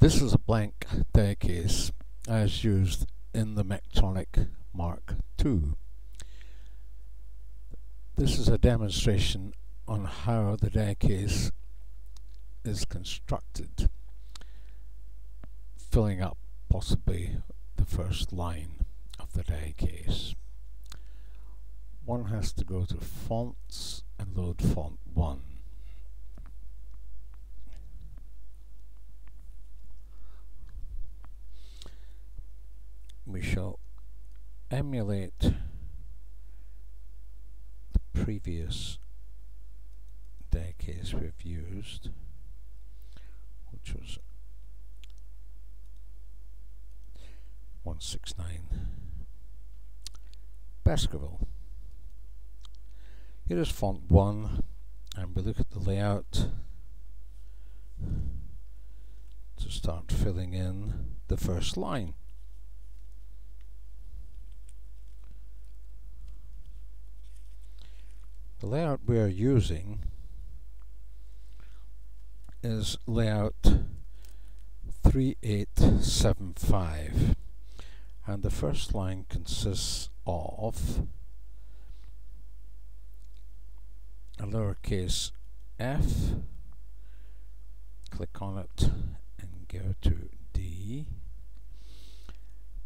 This is a blank diecase as used in the Mectronic Mark II. This is a demonstration on how the diecase is constructed, filling up possibly the first line of the diecase. One has to go to Fonts and load Font 1. We shall emulate the previous diecase we've used, which was 169 Baskerville. Here is Font 1, and we look at the layout to start filling in the first line. The layout we are using is layout 3875, and the first line consists of a lowercase f, click on it and go to D,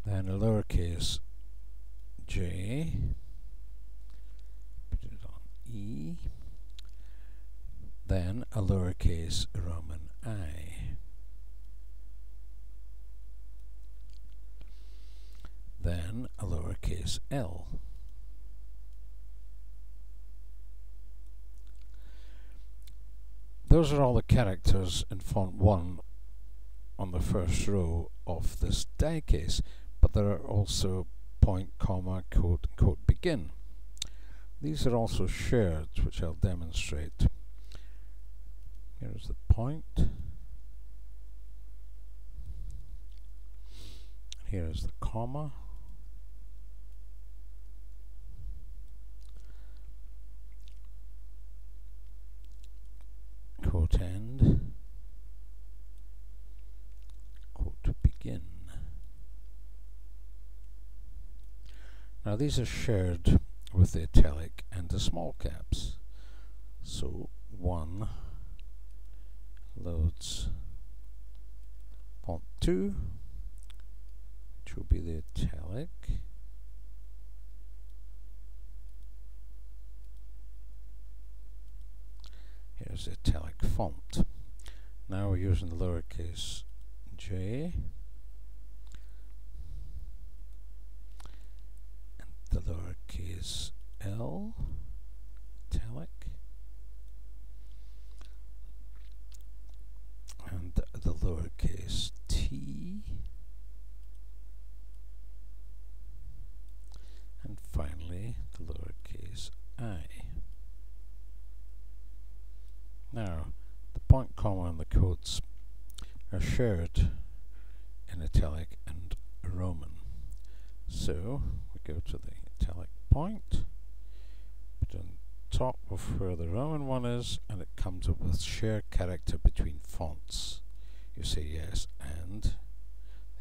then a lowercase j, put it on E, then a lowercase Roman I, then a lowercase l. Those are all the characters in Font 1 on the first row of this diecase, but there are also point, comma, quote, and quote begin. These are also shared, which I'll demonstrate. Here's the point. Here is the comma. Quote end. Quote begin. Now these are shared with the italic and the small caps. So 1 loads Font 2, which will be the italic. Here's the italic font. Now we're using the lowercase j and the lowercase l, italic, and the lowercase t, and finally the lowercase I. Now, the point, comma, and the quotes are shared in italic and Roman. So, we go to the italic point, put on top of where the Roman one is, and it comes up with share character between fonts. You say yes, and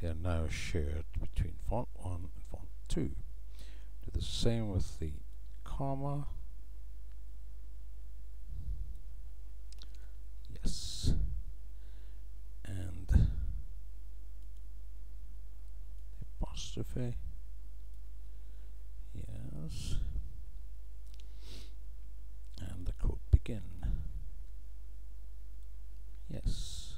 they are now shared between Font 1 and Font 2. Do the same with the comma. Yes. And the apostrophe. Yes. And the quote begin. Yes.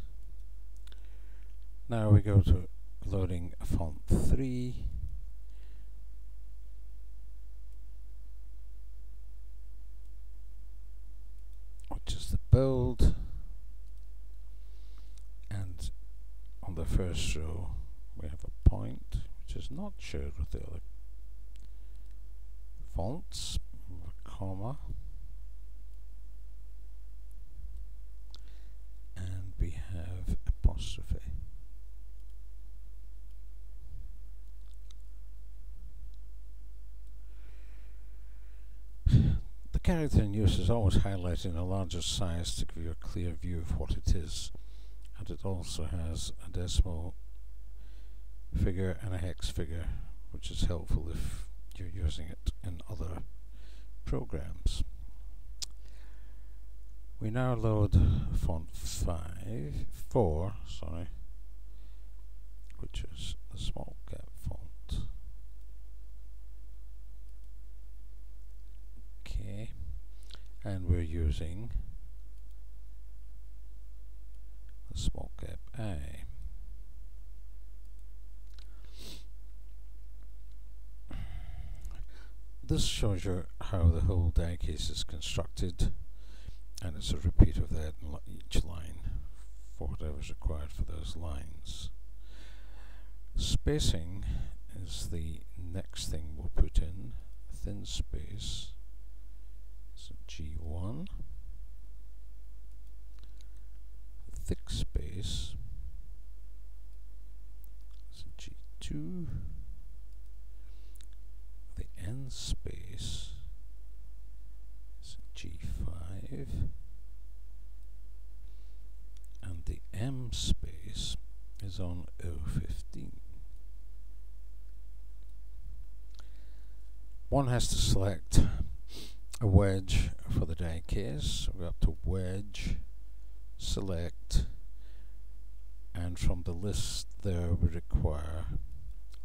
Now we go to loading Font 3. Which is the bold. And on the first row we have a point which is not shared with the other fonts, a comma, and we have apostrophe. The character in use is always highlighted in a larger size to give you a clear view of what it is. and it also has a decimal figure and a hex figure, which is helpful if you're using it in other programs. We now load font 4, which is the small cap font. Okay, and we're using the small cap I. This shows you how the whole Diecase is constructed, and it's a repeat of that in each line for whatever's required for those lines. Spacing is the next thing we'll put in. Thin space, so G1. Thick space, so G2. The N space is G5, and the M space is on O15. One has to select a wedge for the Diecase, so we go up to wedge, select, and from the list there we require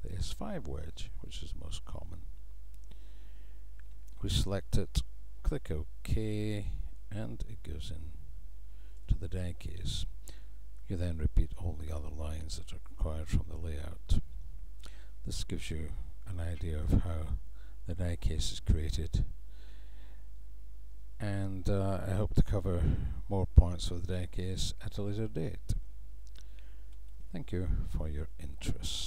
the S5 wedge, which is the most common. We select it, click OK, and it goes in to the Diecase. You then repeat all the other lines that are required from the layout. This gives you an idea of how the Diecase is created, and I hope to cover more points of the Diecase at a later date. Thank you for your interest.